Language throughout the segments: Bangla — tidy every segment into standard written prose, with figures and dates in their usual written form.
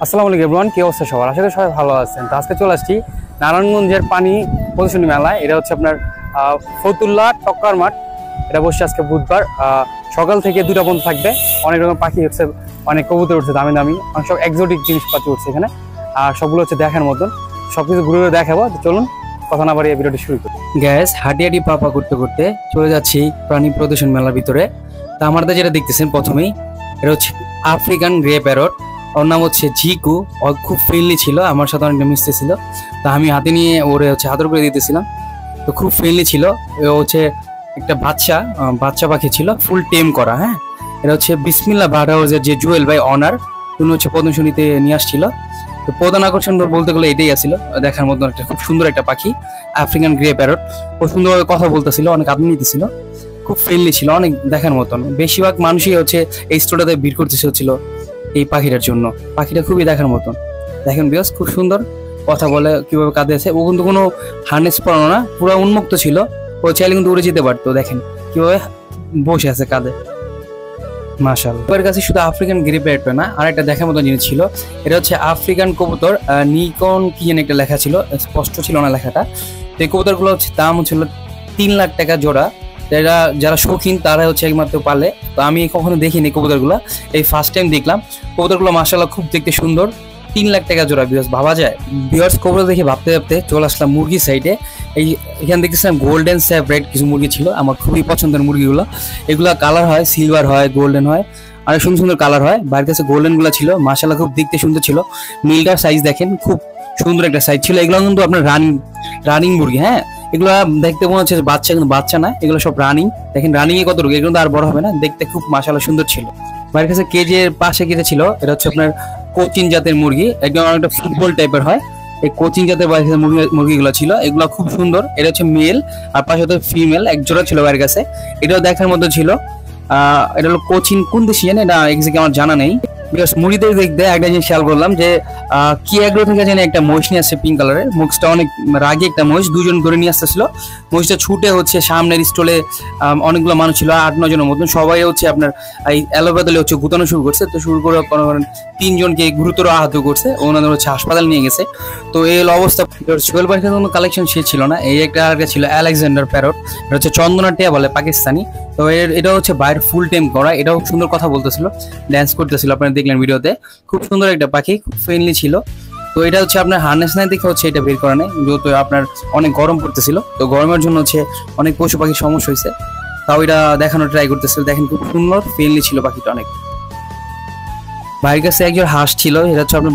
আসসালামু আলাইকুম এভরিওয়ান, কি অবস্থা সবার? আশা করি সবাই ভালো আছেন। তো আজকে চলে আসছি নারায়ণগঞ্জের পানি প্রদর্শনী মেলায়। এটা হচ্ছে আপনার ফতুল্লা টক্কার মাঠ। এটা বসছে আজকে বুধবার, সকাল থেকে 2টা পর্যন্ত থাকবে। অনেক রকম পাখি হচ্ছে, অনেক কবুতর উঠছে, দামি দামি অনেক সব এক্সোটিক জিনিসপাতি উঠছে এখানে। আর সবগুলো হচ্ছে দেখার মতন, সবকিছু ঘুরে ঘুরে দেখাবো। তো চলুন কথা না বাড়িয়ে ভিডিওটি শুরু করি। গ্যাস হাঁটি হাঁটি পাপা করতে করতে চলে যাচ্ছি প্রাণী প্রদর্শন মেলার ভিতরে। তা আমাদের যেটা দেখতেছেন প্রথমেই, এটা হচ্ছে আফ্রিকান গ্রে প্যারট। ওর নাম হচ্ছে জিকু। ও খুব ফ্রেন্ডলি ছিল, আমার সাথে অনেকটা মিশতে ছিল। তা আমি হাতে নিয়ে ওরে হচ্ছে আদর করে দিতেছিলাম। তো খুব ফ্রেন্ডলি ছিল। ও হচ্ছে একটা বাচ্চা পাখি ছিল, ফুল টেম করা। হ্যাঁ, এটা হচ্ছে বিসমিল্লাহ বার্ড হাউসের যে জুয়েল ভাই অনার, উনি হচ্ছে প্রদর্শনীতে নিয়ে আসছিল। তো প্রধান আকর্ষণ বলতে গেলে এটাই আসছিল, দেখার মতন একটা খুব সুন্দর একটা পাখি আফ্রিকান গ্রে প্যারট। ও সুন্দরভাবে কথা বলতেছিল, অনেক আদর নিতেছিল, খুব ফ্রেন্ডলি ছিল, অনেক দেখার মতন। বেশিরভাগ মানুষই হচ্ছে এই স্টোরটাতে ভিড় করতেছে হচ্ছিল এই পাখিটার জন্য। পাখিটা খুবই দেখার মতন। দেখেন বিয়স, খুব সুন্দর কথা বলে, কিভাবে কাঁধে আছে। ও কিন্তু কোনো হার্নেস পরানো না, পুরো উন্মুক্ত ছিল। ও চাইলে কিন্তু উড়ে যেতে পারতো। দেখেন কিভাবে বসে আছে কাঁধে, মাশাআল্লাহ। ওর কাছে শুধু আফ্রিকান গ্রে প্যারট না, আর একটা দেখার মতো জিনিস ছিল। এটা হচ্ছে আফ্রিকান কবুতর, নিকন কি যেন একটা লেখা ছিল, স্পষ্ট ছিল না লেখাটা। তো এই কবুতরগুলো হচ্ছে দাম হচ্ছিল 3 লাখ টাকা জোড়া। যারা শৌখিন তারা হচ্ছে একমাত্র পালে। তো আমি কখনো দেখিনি কবুতরগুলো, এই ফার্স্ট টাইম দেখলাম। কবুতরগুলো মাশাআল্লাহ খুব দেখতে সুন্দর। 3 লাখ টাকা জোড়া বিয়ার্স, ভাবা যায়? বিয়ার্স কবুতর দেখে ভাবতে ভাবতে চলে আসলাম মুরগির সাইডে। এখানে দেখতেছিলাম গোল্ডেন সেপারেট কিছু মুরগি ছিল, আমার খুবই পছন্দের মুরগিগুলো। এগুলা কালার হয়, সিলভার হয়, গোল্ডেন হয়, আর সুন্দর সুন্দর কালার হয়। বাড়ির কাছে গোল্ডেন গুলা ছিল, মাশাআল্লাহ খুব দেখতে সুন্দর ছিল। নীলটার সাইজ দেখেন, খুব সুন্দর একটা সাইজ ছিল। এগুলো কিন্তু আপনার রানিং মুরগি। হ্যাঁ, এগুলো দেখতে মনে হচ্ছে বাচ্চা, কিন্তু বাচ্চা না, এগুলো সব রানিং। দেখেন রানিং এ কত রোগ, এগুলো আর বড় হবে না। দেখতে খুব মাশাআল্লাহ সুন্দর ছিল। বাড়ির কাছে কেজের পাশে কেটে ছিল, এটা হচ্ছে আপনার কোচিন জাতের মুরগি, একদম অনেকটা ফুটবল টাইপের হয়। এই কোচিং জাতের বাড়ির কাছে মুরগিগুলো ছিল, এগুলো খুব সুন্দর। এটা হচ্ছে মেল, আর পাশে হচ্ছে ফিমেল, এক জোড়া ছিল বাড়ির কাছে। এটাও দেখার মতো ছিল। এটা হলো কোচিন, কোন দেশি জানি এটা এক্সাক্টলি আমার জানা নেই। বিকজ মুড়িতে দেখতে একটা জিনিস খেয়াল করলাম যে কি এগ্রো থেকে জানি একটা মহিষ নিয়ে আসছে, পিঙ্ক কালারের। মুখটা অনেক রাগি একটা মহিষ, দুজন ধরে নিয়ে আসতেছিল। মহিষটা ছুটে হচ্ছে সামনের স্টলে, অনেকগুলো মানুষ ছিল, 8-9 জনের মতন। সবাই হচ্ছে আপনার এই অ্যালোপ্যাথি হচ্ছে গুতানো শুরু করছে। তো শুরু করে 3 জনকে গুরুতর আহত করছে, ওনাদের হচ্ছে হাসপাতাল নিয়ে গেছে। তো এই হলো অবস্থা। সোহেল ভাইয়ের কাছে কোনো কালেকশন সে ছিল না। এই একটা ছিল আলেকজান্ডার প্যারট, এটা হচ্ছে চন্দনা টিয়া বলে, পাকিস্তানি। তো এটা হচ্ছে বাইরের ফুল টেম করা। এটাও সুন্দর কথা বলতেছিল, ড্যান্স করতেছিল, আপনারা দেখলেন ভিডিওতে। খুব সুন্দর একটা পাখি, খুব ফ্রেন্ডলি ছিল। তো এটা হচ্ছে আপনার হার্নেস নাই দেখে হচ্ছে এটা বের করা নেই, যেহেতু আপনার অনেক গরম পড়তেছিল। তো গরমের জন্য হচ্ছে অনেক পশু পাখির সমস্যা হয়েছে, তাও এটা দেখানোর ট্রাই করতেছিল। দেখেন খুব সুন্দর ফ্রেন্ডলি ছিল পাখিটা অনেক। বাইরের কাছে একজন হাঁস ছিল, এটা হচ্ছে আপনার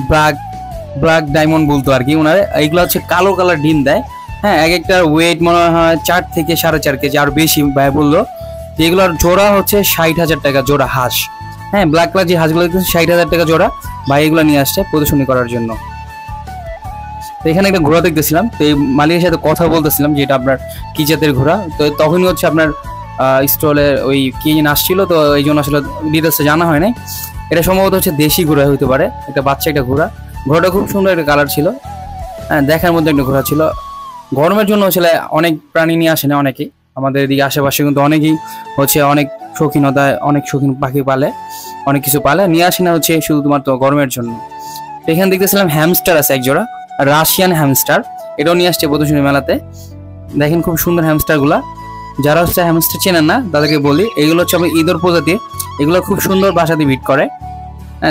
ব্ল্যাক ডায়মন্ড বলতো আর কি ওনার। এইগুলো হচ্ছে কালো কালার ডিম দেয়। হ্যাঁ, এক একটা ওয়েট মনে হয় 4 থেকে 4.5 কেজি, আর বেশি ভাই বললো। এগুলোর জোড়া হচ্ছে 60,000 টাকা জোড়া হাঁস। হ্যাঁ, ব্ল্যাক কালার যে হাঁসগুলো দেখতেছেন 60,000 টাকা জোড়া। ভাই এগুলো নিয়ে আসছে প্রদর্শনী করার জন্য। তো এখানে একটা ঘোড়া দেখতেছিলাম, তো এই মালিকের সাথে কথা বলতেছিলাম যে এটা আপনার কি জাতের ঘোড়া। তো তখনই হচ্ছে আপনার স্টলে ওই কি আসছিল, তো এই জন্য আসলে ডিটেলসে জানা হয় নাই। এটা সম্ভবত হচ্ছে দেশি ঘোড়া হইতে পারে, একটা বাচ্চা একটা ঘোড়া। ঘোড়াটা খুব সুন্দর একটা কালার ছিল। হ্যাঁ, দেখার মধ্যে একটা ঘোড়া ছিল। গরমের জন্য আসলে অনেক প্রাণী নিয়ে আসে না অনেকেই, আমাদের এদিকে আশেপাশে কিন্তু অনেকেই হচ্ছে অনেক শৌখিনতায়, অনেক শৌখিন পাখি পালে, অনেক কিছু পালে, নিয়ে আসে না হচ্ছে শুধুমাত্র গরমের জন্য। এখানে দেখতেছিলাম হ্যামস্টার আছে এক জোড়া, রাশিয়ান হ্যামস্টার। এটাও নিয়ে আসছে প্রদর্শনী মেলাতে। দেখেন খুব সুন্দর হ্যামস্টার গুলা। যারা হচ্ছে হ্যামস্টার চেনেন না তাদেরকে বলি, এগুলো হচ্ছে আমি ঈদর প্রজাতি। এগুলো খুব সুন্দর বাসাতে বিট করে।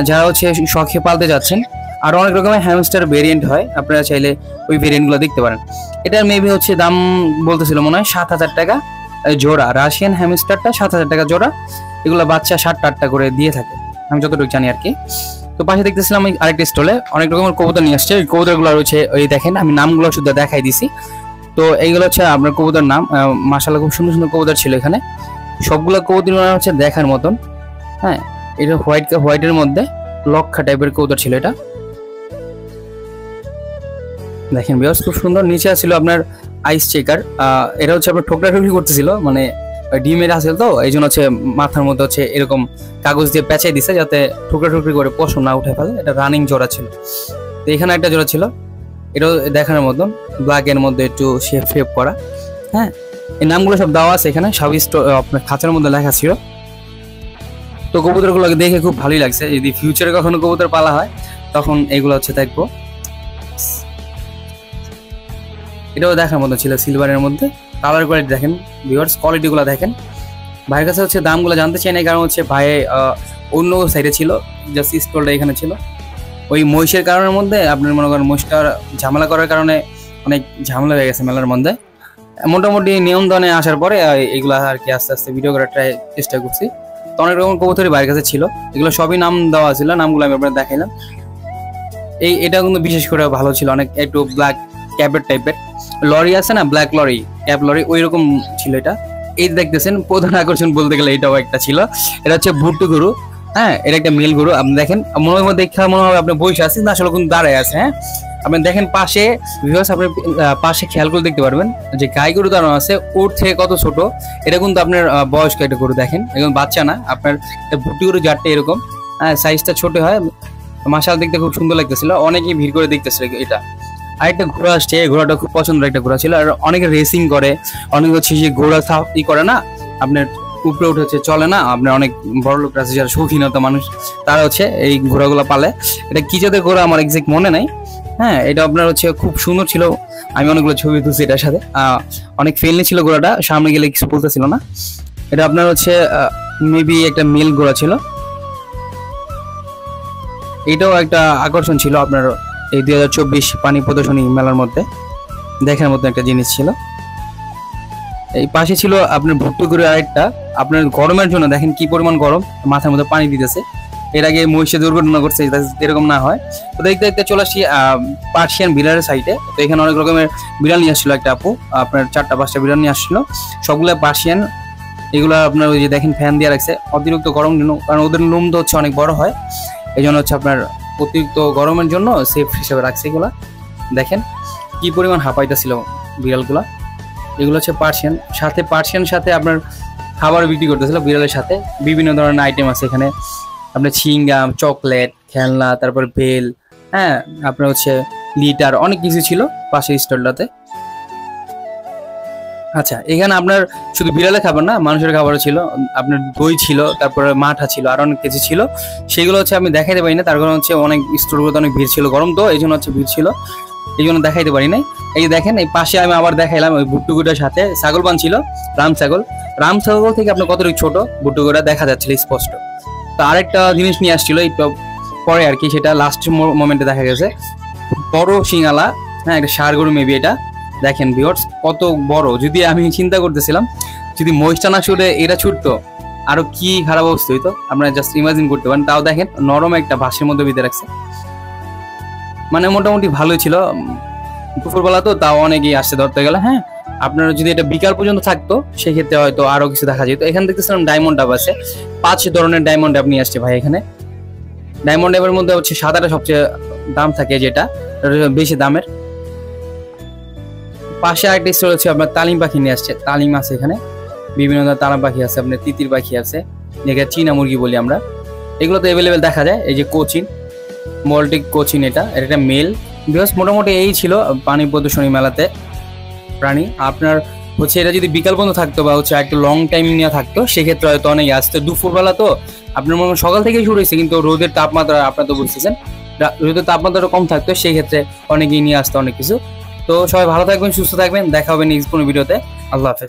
যারা হচ্ছে শখে পালতে যাচ্ছেন, আর অনেক রকমের হ্যামস্টার ভেরিয়েন্ট হয়, আপনারা চাইলে ওই ভেরিয়েন্টগুলো দেখতে পারেন। এটার মেবি হচ্ছে দাম বলতেছিল মনে হয় 7,000 টাকা জোড়া। রাশিয়ান হ্যামস্টারটা 7,000 টাকা জোড়া। এগুলো বাচ্চা 7-8টা করে দিয়ে থাকে, আমি যতটুকু জানি আর কি। তো পাশে দেখতেছিলাম আরেকটা স্টলে অনেক রকমের কবুতর নিয়ে আসছে। ওই কবুতরগুলো রয়েছে, ওই দেখেন আমি নামগুলো শুধু দেখাই দিছি। তো এইগুলো হচ্ছে আপনার কবুতর নাম। মাশাআল্লাহ খুব সুন্দর সুন্দর কবুতর ছিল এখানে। সবগুলো কবুতর হচ্ছে দেখার মতন। হ্যাঁ, এটা হোয়াইটের মধ্যে লক্ষা টাইপের কবুতর ছিল এটা। দেখেন বিয়ার্স খুব সুন্দর। নিচে ছিল আপনার আইস চেকার। এটা হচ্ছে আপনার ঠোকরা-ঠুকরি করতেছিল, মানে ডিমের আসল তো এই জন্য হচ্ছে মাথার মধ্যে হচ্ছে এরকম কাগজ দিয়ে পেঁচাই দিছে যাতে ঠুকরি করে পশম না উঠে ফেলে। এটা রানিং জোড়া ছিল। তো এখানে একটা জোড়া ছিল, এটাও দেখার মতন, ব্ল্যাক এর মধ্যে একটু শেপ করা। হ্যাঁ, এই নামগুলো সব দেওয়া আছে এখানে, সব আপনার খাঁচার মধ্যে লেখা ছিল। তো কবুতরগুলোকে দেখে খুব ভালোই লাগছে। যদি ফিউচারে কখনো কবুতর পালা হয় তখন এগুলো হচ্ছে দেখবো। এটাও দেখার মতো ছিল, সিলভারের মধ্যে। কালার কোয়ালিটি দেখেন ভিউয়ার্স, কোয়ালিটিগুলো দেখেন। ভাইয়ের কাছে হচ্ছে দামগুলো জানতে চাই না, কারণ হচ্ছে ভাই অন্য সাইডে ছিল, জাস্ট স্টলটা এখানে ছিল। ওই মহিষের কারণের মধ্যে আপনার মনে করেন মহিষটা ঝামেলা করার কারণে অনেক ঝামেলা হয়ে গেছে মেলার মধ্যে। মোটামুটি নিয়ন্ত্রণে আসার পরে এগুলো আর কি আস্তে আস্তে ভিডিও করার চেষ্টা করছি। তো অনেক রকম কবুতরই ভাইয়ের কাছে ছিল, এগুলো সবই নাম দেওয়া ছিল, নামগুলো আমি আপনাদের দেখাইলাম। এটা কিন্তু বিশেষ করে ভালো ছিল, অনেক একটু ব্ল্যাক ক্যাপের টাইপের লরি আছে না, ব্ল্যাক লরি, ক্যাপ লরি, ওই রকম ছিল এটা। এই দেখতেছেন প্রধান আকর্ষণ বলতে গেলে এটাও একটা ছিল। এটা হচ্ছে ভুট্টু গরু, হ্যাঁ, এটা একটা মেল গরু। আপনি দেখেন মনে হয় দেখা মনে হবে আপনি বসে আছেন, আসলে কিন্তু দাঁড়ায় আছে। হ্যাঁ, আপনি দেখেন পাশে ভিউয়ার্স, আপনি পাশে খেয়াল করে দেখতে পারবেন যে গাই গরু দাঁড়ানো আছে, ওর থেকে কত ছোট। এটা কিন্তু আপনার বয়স্ক একটা গরু, দেখেন এখন বাচ্চা না, আপনার ভুট্টু গরু জাতটা এরকম, হ্যাঁ, সাইজটা ছোট হয়। মাশাআল্লাহ দেখতে খুব সুন্দর লাগতেছিল, অনেকেই ভিড় করে দেখতেছিল এটা। আর একটা ঘোড়া আসছে, এই ঘোড়াটা খুব পছন্দের একটা ঘোড়া ছিল। আর অনেকে রেসিং করে, অনেকে হচ্ছে যে ঘোড়া করে না, আপনার উপরে উঠেছে চলে না, আপনার অনেক বড় লোক আছে যারা শৌখিনতা মানুষ, তারা হচ্ছে এই ঘোড়াগুলো পালে। এটা কি জাতের ঘোড়া আমার এক্সাক্ট মনে নাই। হ্যাঁ, এটা আপনার হচ্ছে খুব সুন্দর ছিল, আমি অনেকগুলো ছবি তুলছি এটার সাথে। অনেক ফ্রেন্ডলি ছিল ঘোড়াটা, সামনে গেলে কিছু বলতেছিল না। এটা আপনার হচ্ছে মেবি একটা মেল ঘোড়া ছিল। এটাও একটা আকর্ষণ ছিল আপনার এই 2024 পানি প্রদর্শনী মেলার মধ্যে দেখার মতো একটা জিনিস ছিল। এই পাশে ছিল আপনার ভুট্টু গরু আরেকটা, আপনার গরমের জন্য দেখেন কি পরিমাণ গরম, মাথার মধ্যে পানি দিতেছে। এর আগে মহিষে দুর্ঘটনা করছে, এরকম না হয়। তো দেখতে দেখতে চলে আসছি পার্সিয়ান বিড়ালের সাইডে। তো এখানে অনেক রকমের বিড়াল নিয়ে আসছিল একটা আপু, আপনার 4-5টা বিড়াল নিয়ে আসছিল, সবগুলো পার্সিয়ান। এগুলো আপনার ওই যে দেখেন ফ্যান দিয়ে রাখছে, অতিরিক্ত গরম জন্য, কারণ ওদের লোম তো হচ্ছে অনেক বড় হয়, এই জন্য হচ্ছে আপনার অতিরিক্ত গরমের জন্য সেফ হিসেবে রাখছে। এগুলা দেখেন কি পরিমাণ হাঁপাইটা ছিল বিড়ালগুলা। এগুলো হচ্ছে পার্সিয়ান, সাথে আপনার খাবার বিক্রি করতেছিল বিড়ালের সাথে। বিভিন্ন ধরনের আইটেম আছে এখানে, আপনার চিংগাম, চকলেট, খেলনা, তারপর বেল, হ্যাঁ, আপনার হচ্ছে লিটার, অনেক কিছু ছিল পাশের স্টলটাতে। আচ্ছা, এখানে আপনার শুধু বিড়ালের খাবার না, মানুষের খাবারও ছিল, আপনার দই ছিল, তারপরে মাঠা ছিল, আর অনেক কিছু ছিল। সেগুলো হচ্ছে আমি দেখাইতে পারি না, তার কারণ হচ্ছে অনেক স্টোরগুলোতে অনেক ভিড় ছিল, গরম তো এই জন্য হচ্ছে ভিড় ছিল, এই জন্য দেখাইতে পারি নাই। এই যে দেখেন এই পাশে আমি আবার দেখাইলাম ওই ভুট্টুগুটার সাথে ছাগল পান ছিল, রাম ছাগল থেকে আপনার কতটুকু ছোট ভুট্টুগুটা দেখা যাচ্ছিল স্পষ্ট। তো আরেকটা জিনিস নিয়ে আসছিল একটু পরে আর কি, সেটা লাস্ট মোমেন্টে দেখা গেছে, বড় সিঙ্গালা, হ্যাঁ, একটা ষাঁড় গরু মেবি এটা। দেখেন ভিউয়ার্স কত বড়, যদি আমি চিন্তা করতেছিলাম যদি মহিষটা না ছুটে এটা ছুটতো আরো কি খারাপ অবস্থা হইতো, আপনারা জাস্ট ইমাজিন করতে পারেন। তাও দেখেন নরম একটা ভাসের মধ্যে ভিতরে রাখছে, মানে মোটামুটি ভালোই ছিল। দুপুরবেলা তো তাও অনেকেই আসছে ধরতে গেলে। হ্যাঁ, আপনারা যদি এটা বিকাল পর্যন্ত থাকতো সেক্ষেত্রে হয়তো আরো কিছু দেখা যেত। এখানে দেখতেছিলাম ডায়মন্ড ডাব আছে, 5 ধরনের ডায়মন্ড ডাব নিয়ে আসছে ভাই এখানে। ডায়মন্ড ডাবের মধ্যে হচ্ছে সাদাটা সবচেয়ে দাম থাকে, যেটা বেশি দামের। পাশে আরেকটা স্টোর হচ্ছে আপনার তালিম পাখি নিয়ে আসছে, তালিম আছে এখানে, বিভিন্ন ধরনের তালিম পাখি আছে, আপনার তিতির পাখি আছে, যেটা চীনা মুরগি বলি আমরা। এগুলো তো অ্যাভেলেবেল দেখা যায়। এই যে কোচিন, মল্টিক কোচিন, এটা একটা মেল। বিকজ মোটামুটি এই ছিল পানি প্রদর্শনী মেলাতে প্রাণী। আপনার হচ্ছে এটা যদি বিকাল পর্যন্ত থাকতো বা হচ্ছে একটু লং টাইম নিয়ে থাকতো সেক্ষেত্রে হয়তো অনেক আসতো। দুপুরবেলা তো আপনার মনে সকাল থেকেই শুরু হয়েছে, কিন্তু রোদের তাপমাত্রা আপনার তো বুঝতেছেন, রোদের তাপমাত্রাটা কম থাকতো, সেই ক্ষেত্রে অনেকেই নিয়ে আসতো অনেক কিছু। তো সবাই ভালো থাকবেন, সুস্থ থাকবেন, দেখা হবে নেক্সট কোনো ভিডিওতে। আল্লাহ হাফেজ।